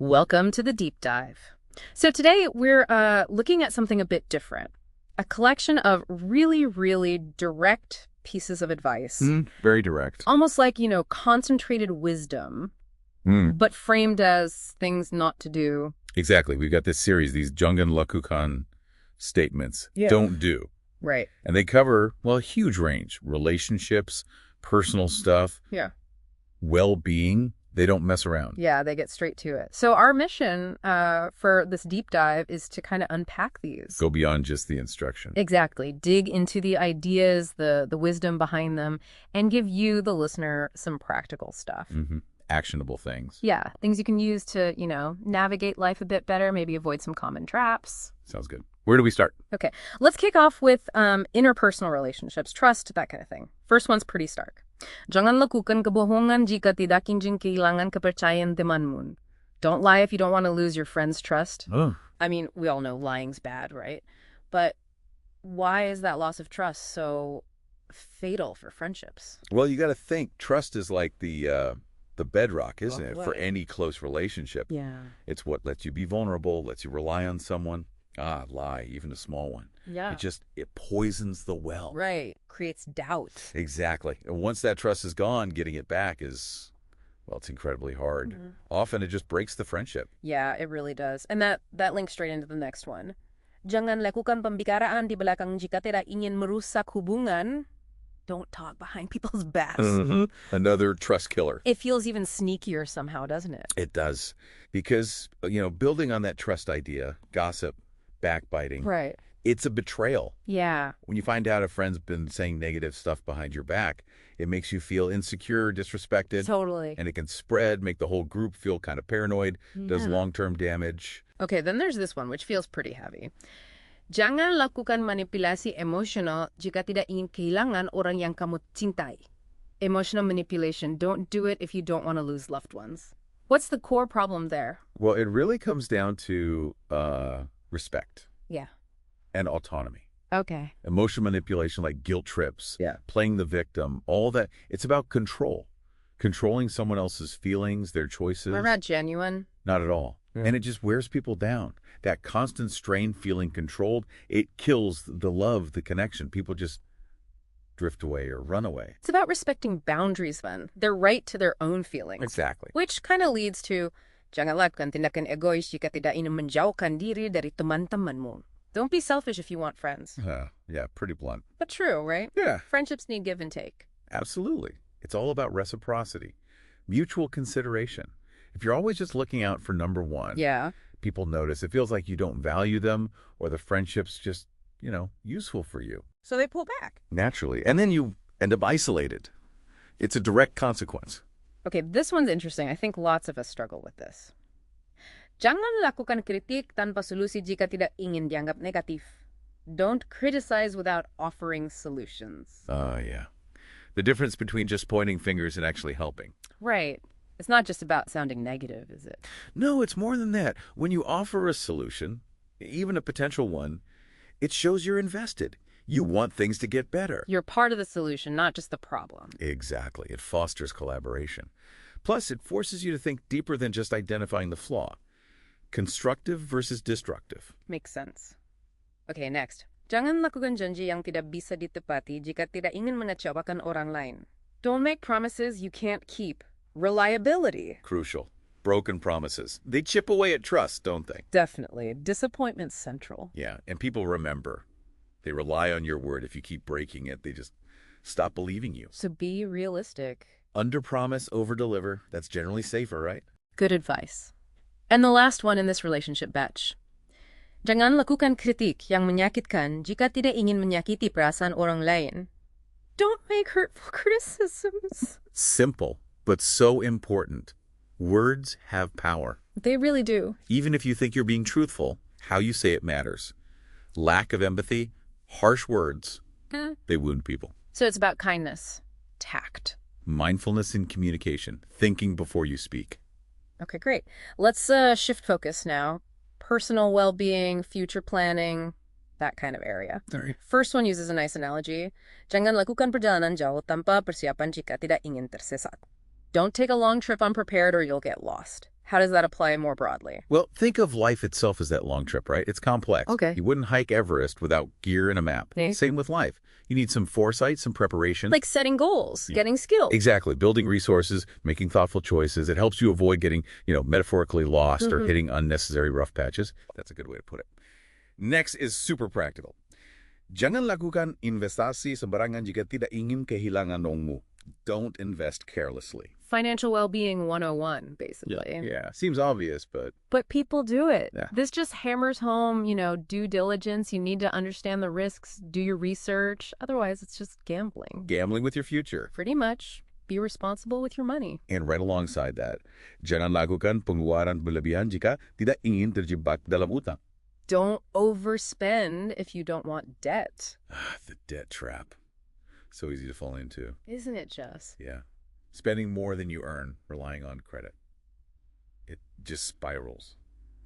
Welcome to the deep dive. So today we're looking at something a bit different. A collection of really, really direct pieces of advice. Very direct. Almost like, concentrated wisdom, but framed as things not to do. Exactly. We've got this series, these Jungin Lakukan statements. Yeah. Don't do. Right. And they cover, well, a huge range. Relationships, personal stuff, Yeah. well-being. They don't mess around. Yeah, they get straight to it. So our mission for this deep dive is to kind of unpack these. Go beyond just the instruction. Exactly. Dig into the ideas, the wisdom behind them, and give you, the listener, some practical stuff. Actionable things. Yeah, things you can use to, navigate life a bit better, maybe avoid some common traps. Sounds good. Where do we start? Okay, let's kick off with interpersonal relationships, trust, that kind of thing. First one's pretty stark. Jangan lakukan kebohongan jika tidak ingin kehilangan kepercayaan temanmu. Don't lie if you don't want to lose your friend's trust. Oh. I mean, we all know lying's bad, right? But why is that loss of trust so fatal for friendships? Well, you got to think trust is like the bedrock, isn't it, for Right. any close relationship. Yeah. It's what lets you be vulnerable, lets you rely on someone. Lie, even a small one. Yeah. It poisons the well. Right. Creates doubt. Exactly. And once that trust is gone, getting it back is, well, it's incredibly hard. Often it just breaks the friendship. Yeah, it really does. And that links straight into the next one. Jangan lakukan pembicaraan di belakang jika tidak ingin merusak hubungan. Don't talk behind people's backs. Another trust killer. It feels even sneakier somehow, doesn't it? It does. Because, building on that trust idea, gossip, backbiting, Right. it's a betrayal. Yeah. When you find out a friend's been saying negative stuff behind your back, it makes you feel insecure, disrespected. Totally. And it can spread, make the whole group feel kind of paranoid, does long-term damage. Okay, then there's this one, which feels pretty heavy. Jangan lakukan manipulasi emosional jika tidak ingin kehilangan orang yang kamu cintai. Emotional manipulation. Don't do it if you don't want to lose loved ones. What's the core problem there? Well, it really comes down to respect Yeah. and autonomy. Okay. Emotional manipulation like guilt trips, Yeah. playing the victim, all that. It's about control. Controlling someone else's feelings, their choices. We're not genuine. Not at all. And it just wears people down. That constant strain, feeling controlled, it kills the love, the connection. People just drift away or run away. It's about respecting boundaries then. Their right to their own feelings. Exactly. Which kind of leads to, jangan lakukan tindakan egois jika tidak ingin menjauhkan diri dari teman-temanmu. Don't be selfish if you want friends. Yeah, pretty blunt. But true, right? Yeah. Friendships need give and take. Absolutely. It's all about reciprocity, mutual consideration. If you're always just looking out for number one, Yeah. people notice. It feels like you don't value them or the friendship's just, useful for you. So they pull back. Naturally. And then you end up isolated. It's a direct consequence. Okay, this one's interesting. I think lots of us struggle with this. Jangan lakukan kritik tanpa solusi jika tidak ingin dianggap negatif. Don't criticize without offering solutions. Yeah. The difference between just pointing fingers and actually helping. Right. It's not just about sounding negative, is it? No, it's more than that. When you offer a solution, even a potential one, it shows you're invested. You want things to get better. You're part of the solution, not just the problem. Exactly. It fosters collaboration. Plus, it forces you to think deeper than just identifying the flaw. Constructive versus destructive. Makes sense. Okay, next. Jangan lakukan janji yang tidak bisa ditepati jika tidak ingin mengecewakan orang lain. Don't make promises you can't keep. Reliability. Crucial. Broken promises. They chip away at trust, don't they? Definitely. Disappointment central. Yeah, and people remember. They rely on your word. If you keep breaking it, they just stop believing you. So be realistic. Under-promise, over-deliver. That's generally safer, right? Good advice. And the last one in this relationship batch. Jangan lakukan kritik yang menyakitkan jika tidak ingin menyakiti perasaan orang lain. Don't make hurtful criticisms. Simple, but so important. Words have power. They really do. Even if you think you're being truthful, how you say it matters. Lack of empathy, harsh words, they wound people. So it's about kindness, tact. Mindfulness in communication, thinking before you speak. Okay, great. Let's shift focus now. Personal well-being, future planning, that kind of area. Sorry. First one uses a nice analogy. Jangan lakukan perjalanan jauh tanpa persiapan jika tidak ingin tersesat. Don't take a long trip unprepared or you'll get lost. How does that apply more broadly? Well, think of life itself as that long trip, right? It's complex. Okay. You wouldn't hike Everest without gear and a map. Okay. Same with life. You need some foresight, some preparation. Like setting goals, getting skills. Exactly. Building resources, making thoughtful choices. It helps you avoid getting, metaphorically lost or hitting unnecessary rough patches. That's a good way to put it. Next is super practical. Jangan lakukan investasi sembarangan jika tidak ingin kehilangan uangmu. Don't invest carelessly. Financial well-being 101, basically. Yeah. Seems obvious, but But people do it. Yeah. This just hammers home, due diligence. You need to understand the risks, do your research. Otherwise, it's just gambling. gambling with your future. Pretty much. Be responsible with your money. And right alongside that, jangan lakukan pengeluaran berlebihan jika tidak ingin terjebak dalam utang. Don't overspend if you don't want debt. The debt trap. So easy to fall into. Isn't it just? Yeah. Spending more than you earn, relying on credit. It just spirals.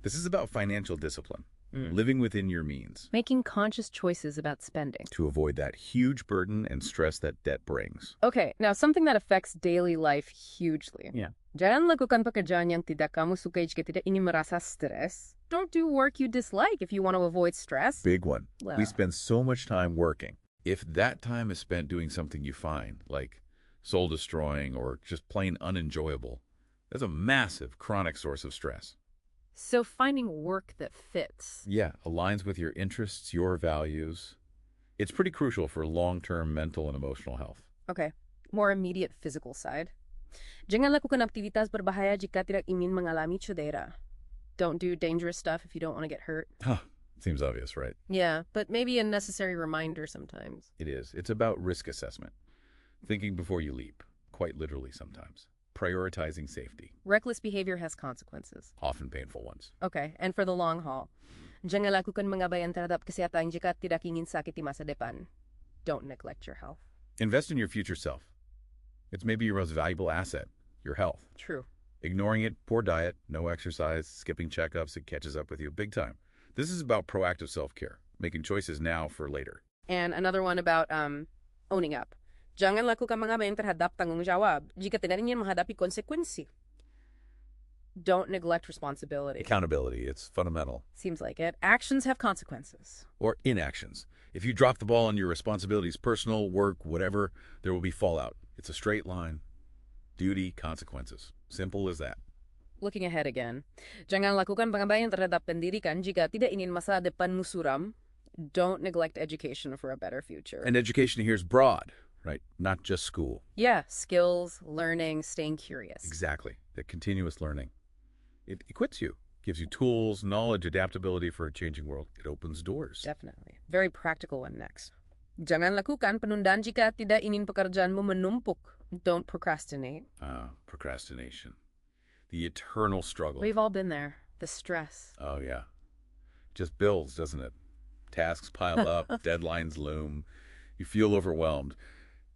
This is about financial discipline, living within your means Making conscious choices about spending. to avoid that huge burden and stress that debt brings. Okay, now something that affects daily life hugely. Yeah. Jangan lakukan pekerjaan yang tidak kamu sukai jika tidak ingin merasa stres. Don't do work you dislike if you want to avoid stress. Big one. Well. We spend so much time working. If that time is spent doing something you find, like soul-destroying or just plain unenjoyable, that's a massive chronic source of stress. So finding work that fits. Yeah, aligns with your interests, your values. It's pretty crucial for long-term mental and emotional health. Okay, more immediate physical side. Jangan lakukan aktivitas berbahaya jika tidak ingin mengalami cedera. Don't do dangerous stuff if you don't want to get hurt. Huh. Seems obvious, right? Yeah, but maybe a necessary reminder sometimes. It is. It's about risk assessment. Thinking before you leap, quite literally sometimes. Prioritizing safety, Reckless behavior has consequences. often painful ones. Okay, and for the long haul. Jangan lakukan mga bayan terhadap kesehatan jika tidak ingin sakit di masa depan. Don't neglect your health. Invest in your future self. It's maybe your most valuable asset, your health. True. Ignoring it, poor diet, no exercise, skipping checkups, it catches up with you big time. This is about proactive self-care, making choices now for later. And another one about owning up. Jangan lakukan mga bayan terhadap tanggung jawab jika tidak ingin menghadapi konsekuensi. Don't neglect responsibility. Accountability, it's fundamental. Seems like it. Actions have consequences. Or inactions. If you drop the ball on your responsibilities, personal, work, whatever, there will be fallout. It's a straight line. Duty, consequences. Simple as that. Looking ahead again. Jangan lakukan pengabayan terhadap pendidikan jika tidak ingin masa depanmu suram. Don't neglect education for a better future. And education here is broad, right? Not just school. Yeah, skills, learning, staying curious. Exactly. The continuous learning. It equips you, gives you tools, knowledge, adaptability for a changing world. It opens doors. Definitely. Very practical one next. Jangan lakukan penundaan jika tidak ingin pekerjaanmu menumpuk. Don't procrastinate. Procrastination. The eternal struggle. We've all been there. The stress. Oh, yeah. Just builds, doesn't it? Tasks pile up, deadlines loom. You feel overwhelmed.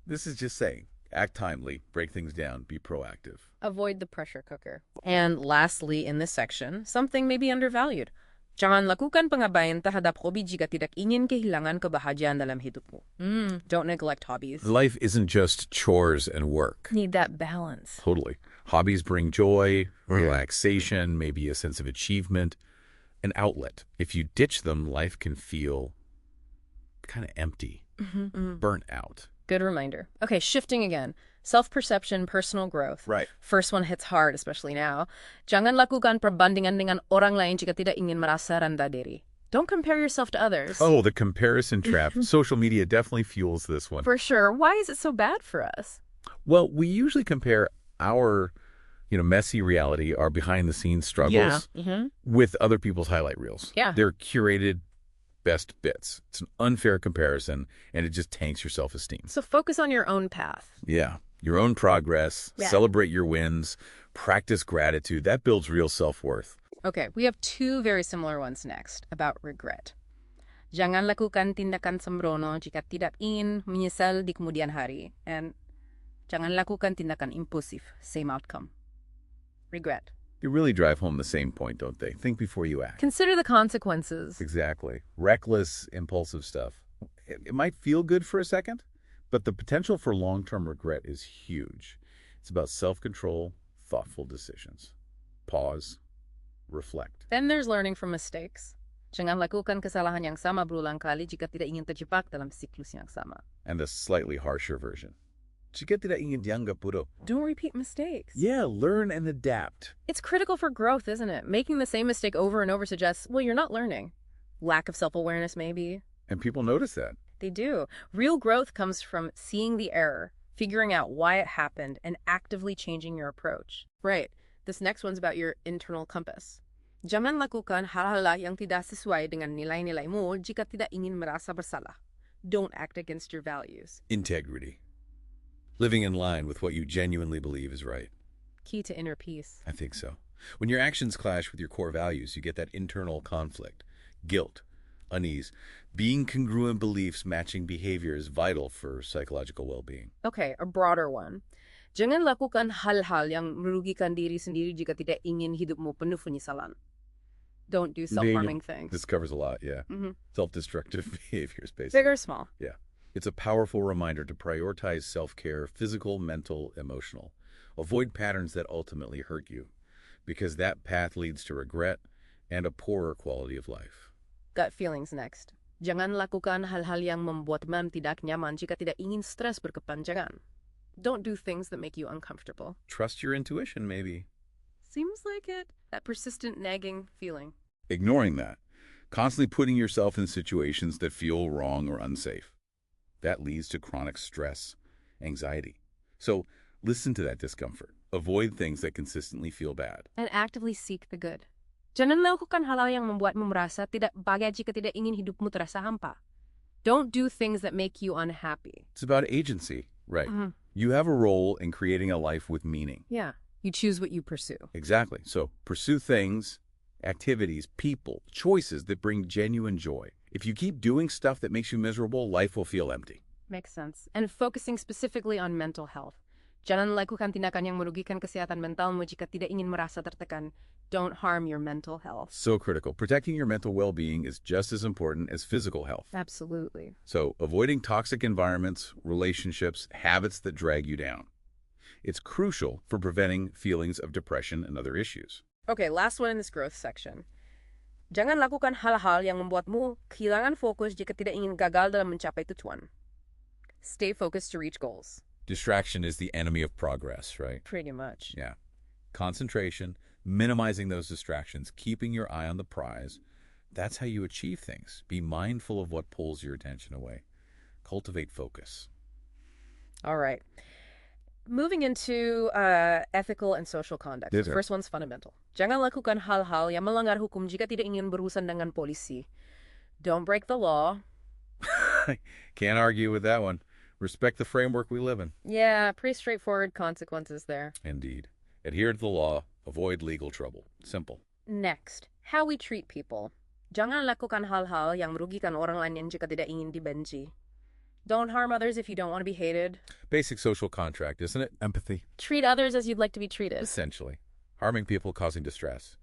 This is just saying, act timely, break things down, be proactive. Avoid the pressure cooker. And lastly, in this section, something maybe undervalued. Jangan lakukan pengabayan terhadap hobi jika tidak ingin kehilangan kebahagiaan dalam hidupmu. Don't neglect hobbies. Life isn't just chores and work. Need that balance. Totally. Hobbies bring joy, relaxation, maybe a sense of achievement, an outlet. If you ditch them, life can feel kind of empty, burnt out. Good reminder. Okay, shifting again. Self-perception, personal growth. Right. First one hits hard, especially now. Jangan lakukan perbandingan dengan orang lain jika tidak ingin merasa rendah diri. Don't compare yourself to others. Oh, the comparison trap. Social media definitely fuels this one. For sure. Why is it so bad for us? Well, we usually compare our, messy reality, our behind-the-scenes struggles, with other people's highlight reels. Yeah. They're curated best bits. It's an unfair comparison, and it just tanks your self-esteem. So focus on your own path. Yeah. Your own progress, celebrate your wins, practice gratitude. That builds real self-worth. Okay, we have two very similar ones next about regret. Jangan lakukan tindakan sembrono jika tidak ingin menyesal di kemudian hari. And jangan lakukan tindakan impulsif, same outcome. Regret. They really drive home the same point, don't they? Think before you act. Consider the consequences. Exactly. Reckless, impulsive stuff. It might feel good for a second, but the potential for long-term regret is huge. It's about self-control, thoughtful decisions. Pause. Reflect. Then there's learning from mistakes. Jangan lakukan kesalahan yang sama berulang kali jika tidak ingin terjebak dalam siklus yang sama. And the slightly harsher version. Jika tidak ingin dianggap bodoh. Don't repeat mistakes. Yeah, learn and adapt. It's critical for growth, isn't it? Making the same mistake over and over suggests, well, you're not learning. Lack of self-awareness, maybe. And people notice that. They do. Real growth comes from seeing the error, figuring out why it happened, and actively changing your approach. Right. This next one's about your internal compass. Jangan lakukan hal-hal yang tidak sesuai dengan nilai-nilai mo jika tidak ingin merasa bersalah. Don't act against your values. Integrity. Living in line with what you genuinely believe is right. Key to inner peace. I think so. When your actions clash with your core values, you get that internal conflict. Guilt, unease. Being congruent beliefs matching behavior is vital for psychological well-being. Okay, a broader one. Jangan lakukan hal-hal yang merugikan diri sendiri jika tidak ingin hidupmu penuh penyesalan. Don't do self-harming things. This covers a lot, yeah. Mhm. Self-destructive behaviors, basically. Big or small. Yeah. It's a powerful reminder to prioritize self-care, physical, mental, emotional. Avoid patterns that ultimately hurt you, because that path leads to regret and a poorer quality of life. Gut feelings next. Jangan lakukan hal-hal yang membuatmu tidak nyaman jika tidak ingin stres berkepanjangan. Don't do things that make you uncomfortable. Trust your intuition, maybe. Seems like it. That persistent nagging feeling. Ignoring that. Constantly putting yourself in situations that feel wrong or unsafe. That leads to chronic stress, anxiety. So listen to that discomfort. Avoid things that consistently feel bad. And actively seek the good. Jangan lakukan hal-hal yang membuatmu merasa tidak bahagia jika tidak ingin hidupmu terasa hampa. Don't do things that make you unhappy. It's about agency, right? Mhm. You have a role in creating a life with meaning. Yeah. You choose what you pursue. Exactly. So pursue things, activities, people, choices that bring genuine joy. If you keep doing stuff that makes you miserable, life will feel empty. Makes sense. And focusing specifically on mental health. Jangan lakukan tindakan yang merugikan kesehatan mentalmu jika tidak ingin merasa tertekan. Don't harm your mental health. So critical. Protecting your mental well-being is just as important as physical health. Absolutely. So avoiding toxic environments, relationships, habits that drag you down. It's crucial for preventing feelings of depression and other issues. Okay, last one in this growth section. Jangan lakukan hal-hal yang membuatmu kehilangan fokus jika tidak ingin gagal dalam mencapai tujuan. Stay focused to reach goals. Distraction is the enemy of progress, right? Pretty much. Yeah. Concentration, minimizing those distractions, keeping your eye on the prize. That's how you achieve things. Be mindful of what pulls your attention away. Cultivate focus. All right. Moving into ethical and social conduct. Yes, The sir. first one's fundamental. Jangan lakukan hal-hal yang melanggar hukum jika tidak ingin berurusan dengan polisi. Don't break the law. Can't argue with that one. Respect the framework we live in. Yeah, pretty straightforward consequences there. Indeed. Adhere to the law. Avoid legal trouble. Simple. Next, how we treat people. Jangan lakukan hal-hal yang merugikan orang lain jika tidak ingin dibenci. Don't harm others if you don't want to be hated. Basic social contract, isn't it? Empathy. Treat others as you'd like to be treated. Essentially. Harming people, causing distress.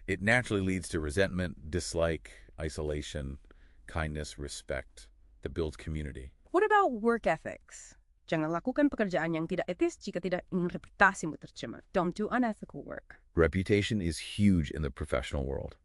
It naturally leads to resentment, dislike, isolation, kindness, respect that builds community. What about work ethics? Jangan lakukan pekerjaan yang tidak etis jika tidak ingin reputasimu tercemar. Don't do unethical work. Reputation is huge in the professional world.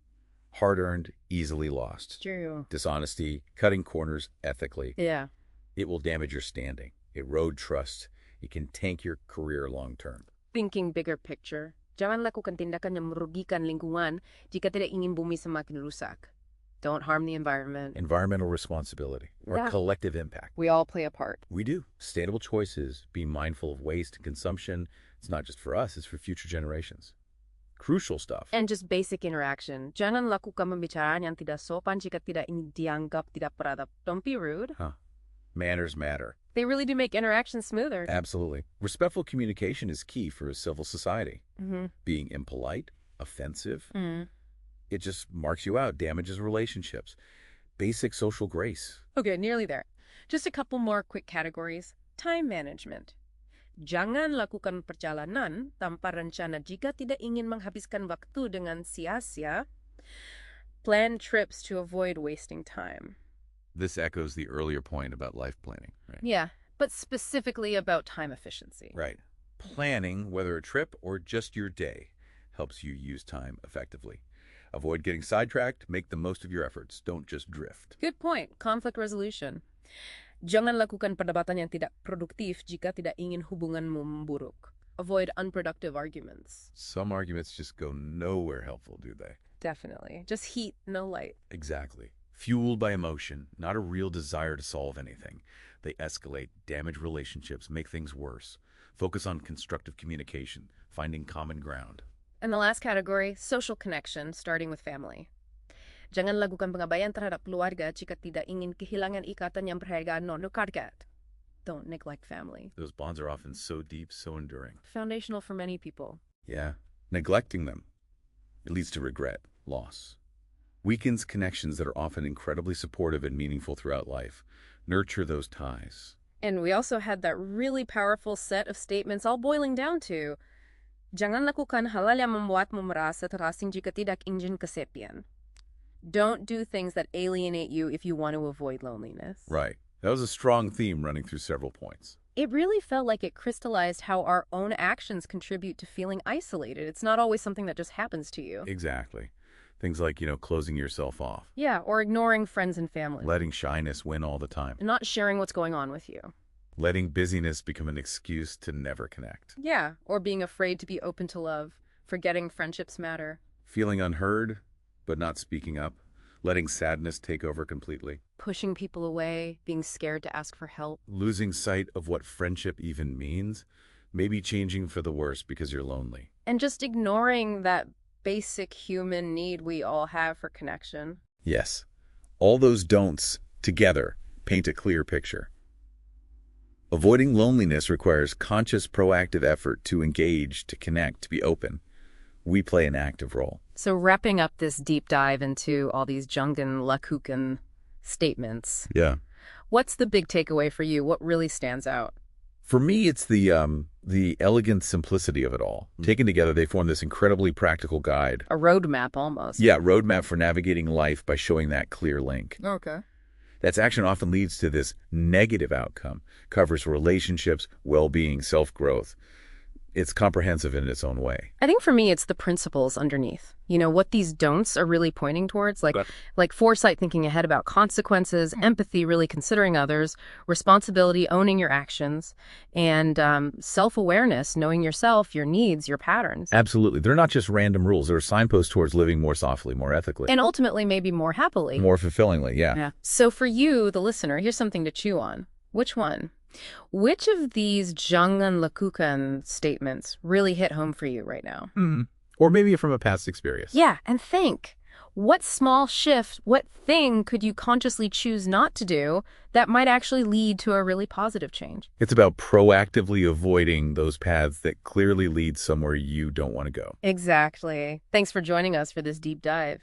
Hard-earned, easily lost. True. Dishonesty, cutting corners ethically. Yeah. It will damage your standing, erode trust. It can tank your career long-term. Thinking bigger picture. Jangan lakukan tindakan yang merugikan lingkungan jika tidak ingin bumi semakin rusak. Don't harm the environment. Environmental responsibility, or Yeah. collective impact. We all play a part. We do. Sustainable choices, being mindful of waste and consumption. It's not just for us, it's for future generations. Crucial stuff. And just basic interaction. Jangan lakukan pembicaraan yang tidak sopan jika tidak ingin dianggap tidak beradab. Don't be rude. Manners matter. They really do make interaction smoother. Absolutely. Respectful communication is key for a civil society. Mm-hmm. Being impolite, offensive, Mm. it just marks you out, damages relationships. Basic social grace. Okay, nearly there. Just a couple more quick categories. Time management. Jangan lakukan perjalanan tanpa rencana jika tidak ingin menghabiskan waktu dengan sia-sia. Plan trips to avoid wasting time. This echoes the earlier point about life planning, right? Yeah, but specifically about time efficiency. Right. Planning, whether a trip or just your day, helps you use time effectively. Avoid getting sidetracked. Make the most of your efforts. Don't just drift. Good point. Conflict resolution. Jangan lakukan perdebatan yang tidak produktif jika tidak ingin hubunganmu memburuk. Avoid unproductive arguments. Some arguments just go nowhere helpful, do they? Definitely. Just heat, no light. Exactly. Fueled by emotion, not a real desire to solve anything. They escalate, damage relationships, make things worse. Focus on constructive communication, finding common ground. And the last category, social connection, starting with family. Jangan lakukan pengabaian terhadap keluarga jika tidak ingin kehilangan ikatan yang berharga non-rekargat. Don't neglect family. Those bonds are often so deep, so enduring. Foundational for many people. Yeah. Neglecting them, it leads to regret, loss. Weakens connections that are often incredibly supportive and meaningful throughout life. Nurture those ties. And we also had that really powerful set of statements all boiling down to, jangan lakukan hal yang membuatmu merasa terasing jika tidak ingin kesepian. Don't do things that alienate you if you want to avoid loneliness. Right. That was a strong theme running through several points. It really felt like it crystallized how our own actions contribute to feeling isolated. It's not always something that just happens to you. Exactly. Things like, closing yourself off. Yeah, or ignoring friends and family. Letting shyness win all the time. Not sharing what's going on with you. Letting busyness become an excuse to never connect. Yeah, or being afraid to be open to love. Forgetting friendships matter. Feeling unheard, but not speaking up. Letting sadness take over completely. Pushing people away, being scared to ask for help. Losing sight of what friendship even means. Maybe changing for the worse because you're lonely. And just ignoring that basic human need we all have for connection. Yes. All those don'ts together paint a clear picture. Avoiding loneliness requires conscious, proactive effort to engage, to connect, to be open. We play an active role. So wrapping up this deep dive into all these Jangan lakukan statements, Yeah. what's the big takeaway for you? What really stands out? For me, it's the elegant simplicity of it all. Taken together, they form this incredibly practical guide. A roadmap almost. Yeah, roadmap for navigating life by showing that clear link. Okay. That's action often leads to this negative outcome, covers relationships, well-being, self-growth. It's comprehensive in its own way. I think for me, it's the principles underneath. What these don'ts are really pointing towards, like foresight, thinking ahead about consequences, empathy, really considering others, responsibility, owning your actions, and self-awareness, knowing yourself, your needs, your patterns. Absolutely. They're not just random rules. They're signposts towards living more softly, more ethically. And ultimately, maybe more happily. More fulfillingly, yeah. So for you, the listener, here's something to chew on. Which one? Which of these Jangan lakukan statements really hit home for you right now? Or maybe from a past experience. Yeah, and think, what small shift, what thing could you consciously choose not to do that might actually lead to a really positive change? It's about proactively avoiding those paths that clearly lead somewhere you don't want to go. Exactly. Thanks for joining us for this deep dive.